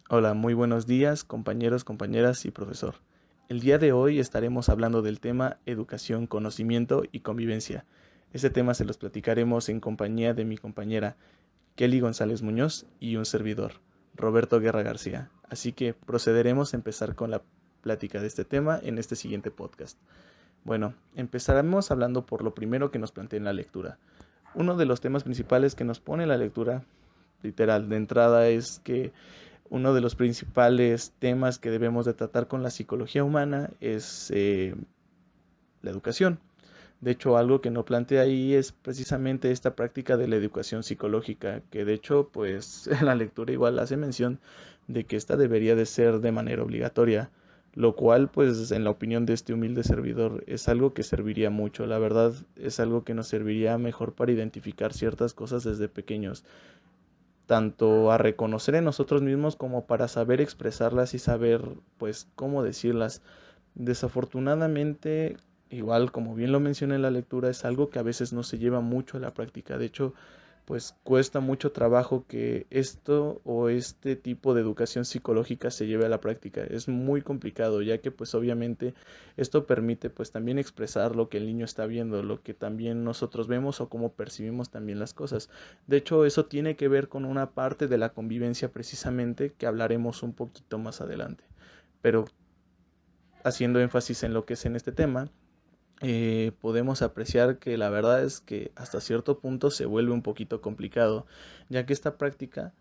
Hola, muy buenos días, compañeros, compañeras y profesor. El día de hoy estaremos hablando del tema educación, conocimiento y convivencia. Este tema se los platicaremos en compañía de mi compañera Kelly González Muñoz y un servidor, Roberto Guerra García. Así que procederemos a empezar con la plática de este tema en este siguiente podcast. Bueno, empezaremos hablando por lo primero que nos plantea en la lectura. Uno de los temas principales que nos pone la lectura, literal, de entrada, es que uno de los principales temas que debemos de tratar con la psicología humana es la educación. De hecho, algo que no plantea ahí es precisamente esta práctica de la educación psicológica, que de hecho, pues en la lectura igual hace mención de que esta debería de ser de manera obligatoria, lo cual, pues en la opinión de este humilde servidor, es algo que serviría mucho. La verdad, es algo que nos serviría mejor para identificar ciertas cosas desde pequeños, tanto a reconocer en nosotros mismos como para saber expresarlas y saber pues cómo decirlas. Desafortunadamente, igual como bien lo mencioné en la lectura, es algo que a veces no se lleva mucho a la práctica. De hecho, pues cuesta mucho trabajo que esto o este tipo de educación psicológica se lleve a la práctica. Es muy complicado, ya que pues obviamente esto permite pues también expresar lo que el niño está viendo, lo que también nosotros vemos o cómo percibimos también las cosas. De hecho, eso tiene que ver con una parte de la convivencia precisamente que hablaremos un poquito más adelante. Pero haciendo énfasis en lo que es en este tema, podemos apreciar que la verdad es que hasta cierto punto se vuelve un poquito complicado, ya que esta práctica,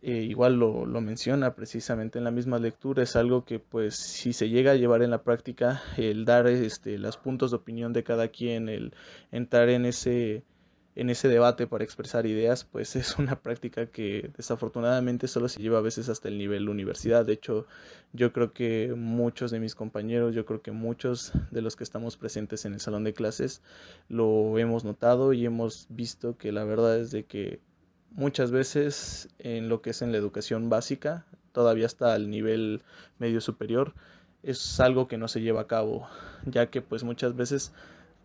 igual lo menciona precisamente en la misma lectura, es algo que pues si se llega a llevar en la práctica, el dar los puntos de opinión de cada quien, el entrar en ese debate para expresar ideas, pues es una práctica que desafortunadamente solo se lleva a veces hasta el nivel universidad. De hecho, yo creo que muchos de mis compañeros, yo creo que muchos de los que estamos presentes en el salón de clases lo hemos notado y hemos visto que la verdad es de que muchas veces en lo que es en la educación básica, todavía hasta el nivel medio superior, es algo que no se lleva a cabo, ya que pues muchas veces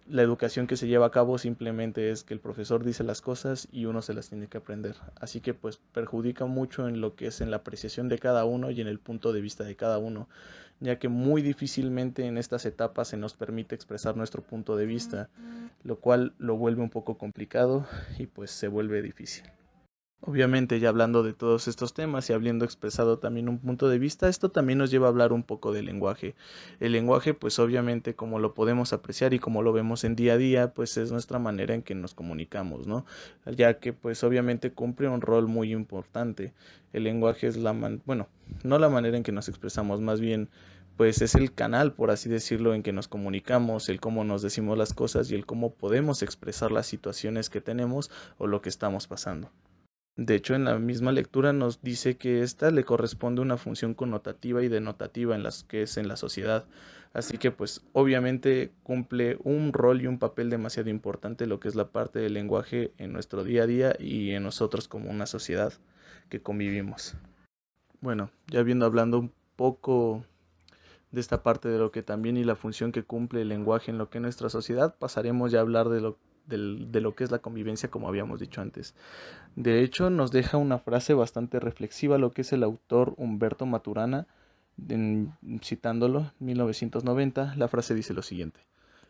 la educación que se lleva a cabo simplemente es que el profesor dice las cosas y uno se las tiene que aprender. Así que pues perjudica mucho en lo que es en la apreciación de cada uno y en el punto de vista de cada uno, ya que muy difícilmente en estas etapas se nos permite expresar nuestro punto de vista, lo cual lo vuelve un poco complicado y pues se vuelve difícil. Obviamente, ya hablando de todos estos temas y habiendo expresado también un punto de vista, esto también nos lleva a hablar un poco del lenguaje. El lenguaje, pues obviamente, como lo podemos apreciar y como lo vemos en día a día, pues es nuestra manera en que nos comunicamos, ¿no? Ya que, pues obviamente cumple un rol muy importante. El lenguaje es bueno, no la manera en que nos expresamos, más bien, pues es el canal, por así decirlo, en que nos comunicamos, el cómo nos decimos las cosas y el cómo podemos expresar las situaciones que tenemos o lo que estamos pasando. De hecho, en la misma lectura nos dice que ésta le corresponde una función connotativa y denotativa en las que es en la sociedad. Así que, pues, obviamente cumple un rol y un papel demasiado importante lo que es la parte del lenguaje en nuestro día a día y en nosotros como una sociedad que convivimos. Bueno, ya viendo hablando un poco de esta parte de lo que también y la función que cumple el lenguaje en lo que es nuestra sociedad, pasaremos ya a hablar de lo que es la convivencia como habíamos dicho antes. De hecho, nos deja una frase bastante reflexiva lo que es el autor Humberto Maturana, citándolo, 1990, la frase dice lo siguiente: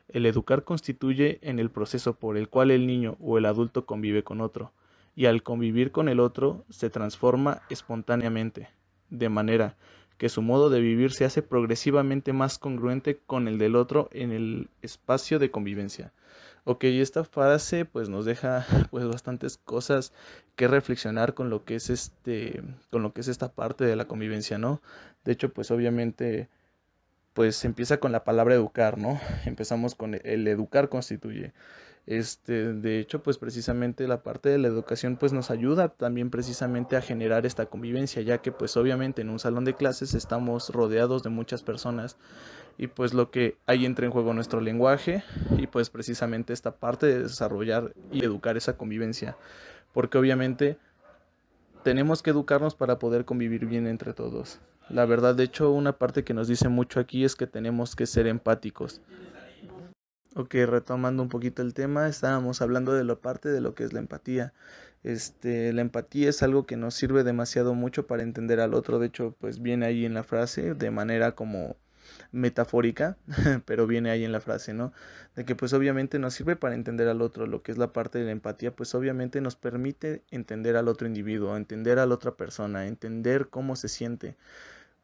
el educar constituye en el proceso por el cual el niño o el adulto convive con otro, y al convivir con el otro se transforma espontáneamente, de manera que su modo de vivir se hace progresivamente más congruente con el del otro en el espacio de convivencia. Ok, esta frase pues nos deja pues bastantes cosas que reflexionar con lo que es con lo que es esta parte de la convivencia, ¿no? De hecho, pues obviamente pues empieza con la palabra educar, ¿no? Empezamos con el educar constituye. De hecho, pues precisamente la parte de la educación pues nos ayuda también precisamente a generar esta convivencia, ya que pues obviamente en un salón de clases estamos rodeados de muchas personas y pues lo que ahí entra en juego nuestro lenguaje y pues precisamente esta parte de desarrollar y educar esa convivencia, porque obviamente tenemos que educarnos para poder convivir bien entre todos. La verdad, de hecho, una parte que nos dice mucho aquí es que tenemos que ser empáticos. Ok, retomando un poquito el tema, estábamos hablando de la parte de lo que es la empatía. La empatía es algo que nos sirve demasiado mucho para entender al otro. De hecho, pues viene ahí en la frase de manera como metafórica, pero viene ahí en la frase, ¿no? De que pues obviamente nos sirve para entender al otro. Lo que es la parte de la empatía, pues obviamente nos permite entender al otro individuo, entender a la otra persona, entender cómo se siente.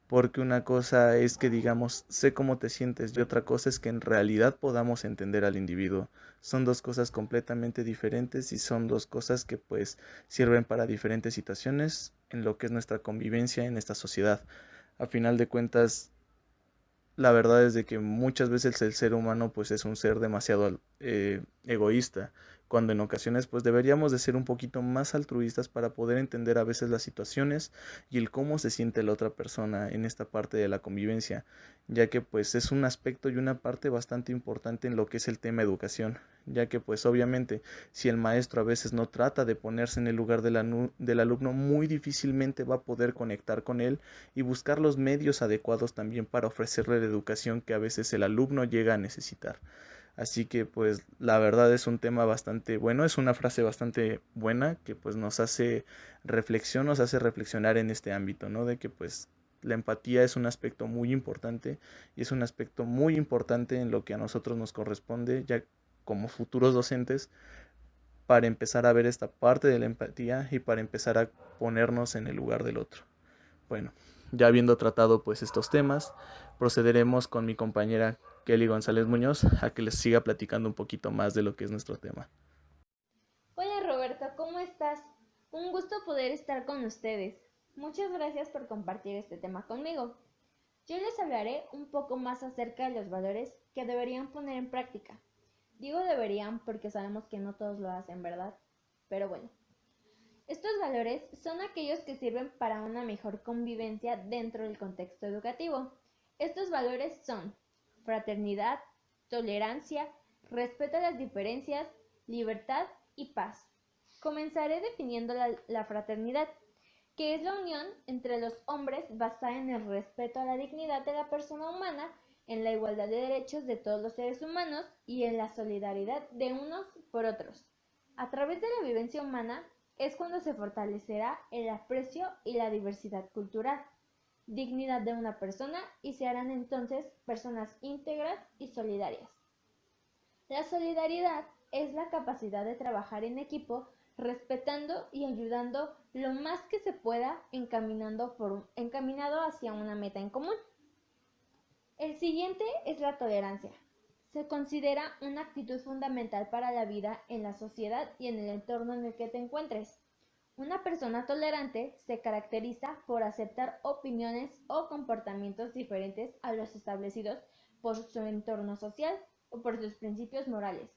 Porque una cosa es que digamos, sé cómo te sientes y otra cosa es que en realidad podamos entender al individuo. Son dos cosas completamente diferentes y son dos cosas que pues sirven para diferentes situaciones en lo que es nuestra convivencia en esta sociedad. A final de cuentas, la verdad es de que muchas veces el ser humano pues es un ser demasiado egoísta, cuando en ocasiones pues deberíamos de ser un poquito más altruistas para poder entender a veces las situaciones y el cómo se siente la otra persona en esta parte de la convivencia, ya que pues es un aspecto y una parte bastante importante en lo que es el tema educación, ya que pues obviamente si el maestro a veces no trata de ponerse en el lugar del alumno, muy difícilmente va a poder conectar con él y buscar los medios adecuados también para ofrecerle la educación que a veces el alumno llega a necesitar. Así que pues la verdad es un tema bastante bueno, es una frase bastante buena que pues nos hace reflexionar en este ámbito, ¿no? De que pues la empatía es un aspecto muy importante y es un aspecto muy importante en lo que a nosotros nos corresponde ya como futuros docentes para empezar a ver esta parte de la empatía y para empezar a ponernos en el lugar del otro. Bueno, ya habiendo tratado pues estos temas, procederemos con mi compañera Kelly González Muñoz a que les siga platicando un poquito más de lo que es nuestro tema. Hola Roberto, ¿cómo estás? Un gusto poder estar con ustedes. Muchas gracias por compartir este tema conmigo. Yo les hablaré un poco más acerca de los valores que deberían poner en práctica. Digo deberían porque sabemos que no todos lo hacen, ¿verdad? Pero bueno, estos valores son aquellos que sirven para una mejor convivencia dentro del contexto educativo. Estos valores son fraternidad, tolerancia, respeto a las diferencias, libertad y paz. Comenzaré definiendo la fraternidad, que es la unión entre los hombres basada en el respeto a la dignidad de la persona humana, en la igualdad de derechos de todos los seres humanos y en la solidaridad de unos por otros. A través de la vivencia humana es cuando se fortalecerá el aprecio y la diversidad cultural, dignidad de una persona y se harán entonces personas íntegras y solidarias. La solidaridad es la capacidad de trabajar en equipo respetando y ayudando lo más que se pueda encaminado hacia una meta en común. El siguiente es la tolerancia. Se considera una actitud fundamental para la vida en la sociedad y en el entorno en el que te encuentres. Una persona tolerante se caracteriza por aceptar opiniones o comportamientos diferentes a los establecidos por su entorno social o por sus principios morales.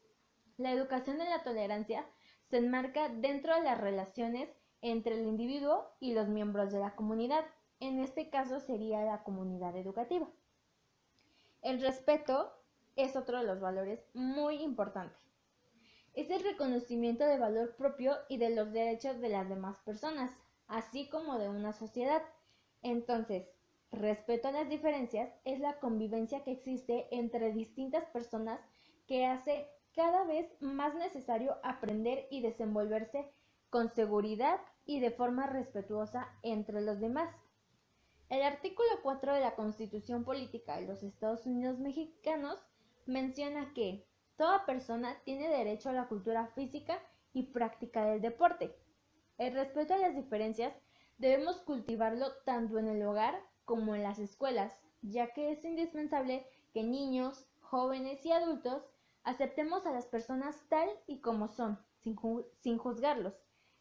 La educación en la tolerancia se enmarca dentro de las relaciones entre el individuo y los miembros de la comunidad. En este caso sería la comunidad educativa. El respeto es otro de los valores muy importantes. Es el reconocimiento de valor propio y de los derechos de las demás personas, así como de una sociedad. Entonces, respeto a las diferencias es la convivencia que existe entre distintas personas que hace cada vez más necesario aprender y desenvolverse con seguridad y de forma respetuosa entre los demás. El artículo 4 de la Constitución Política de los Estados Unidos Mexicanos menciona que toda persona tiene derecho a la cultura física y práctica del deporte. El respeto a las diferencias debemos cultivarlo tanto en el hogar como en las escuelas, ya que es indispensable que niños, jóvenes y adultos aceptemos a las personas tal y como son, sin juzgarlos,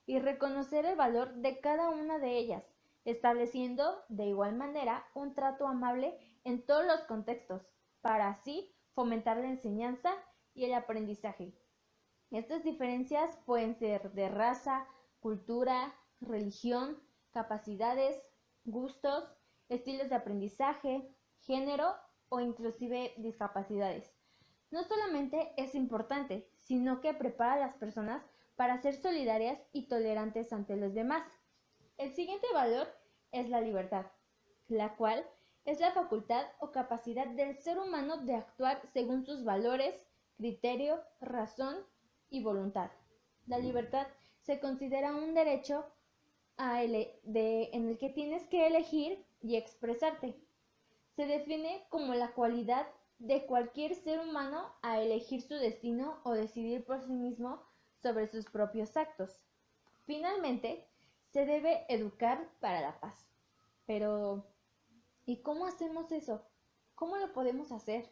y reconocer el valor de cada una de ellas, estableciendo de igual manera un trato amable en todos los contextos, para así fomentar la enseñanza y el aprendizaje. Estas diferencias pueden ser de raza, cultura, religión, capacidades, gustos, estilos de aprendizaje, género o inclusive discapacidades. No solamente es importante, sino que prepara a las personas para ser solidarias y tolerantes ante los demás. El siguiente valor es la libertad, la cual es la facultad o capacidad del ser humano de actuar según sus valores, criterio, razón y voluntad. La libertad se considera un derecho en el que tienes que elegir y expresarte. Se define como la cualidad de cualquier ser humano a elegir su destino o decidir por sí mismo sobre sus propios actos. Finalmente, se debe educar para la paz. Pero, ¿y cómo hacemos eso? ¿Cómo lo podemos hacer?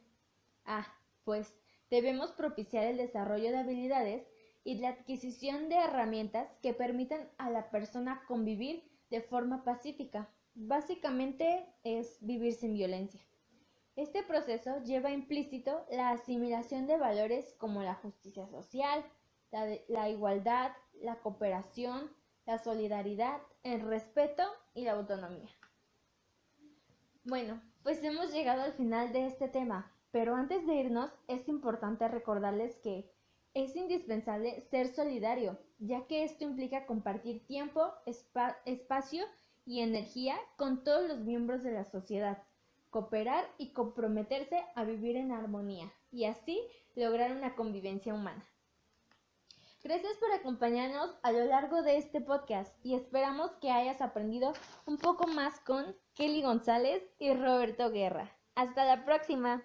Pues debemos propiciar el desarrollo de habilidades y la adquisición de herramientas que permitan a la persona convivir de forma pacífica. Básicamente es vivir sin violencia. Este proceso lleva implícito la asimilación de valores como la justicia social, la igualdad, la cooperación, la solidaridad, el respeto y la autonomía. Bueno, pues hemos llegado al final de este tema, pero antes de irnos es importante recordarles que es indispensable ser solidario, ya que esto implica compartir tiempo, espacio y energía con todos los miembros de la sociedad, cooperar y comprometerse a vivir en armonía y así lograr una convivencia humana. Gracias por acompañarnos a lo largo de este podcast y esperamos que hayas aprendido un poco más con Kelly González y Roberto Guerra. Hasta la próxima.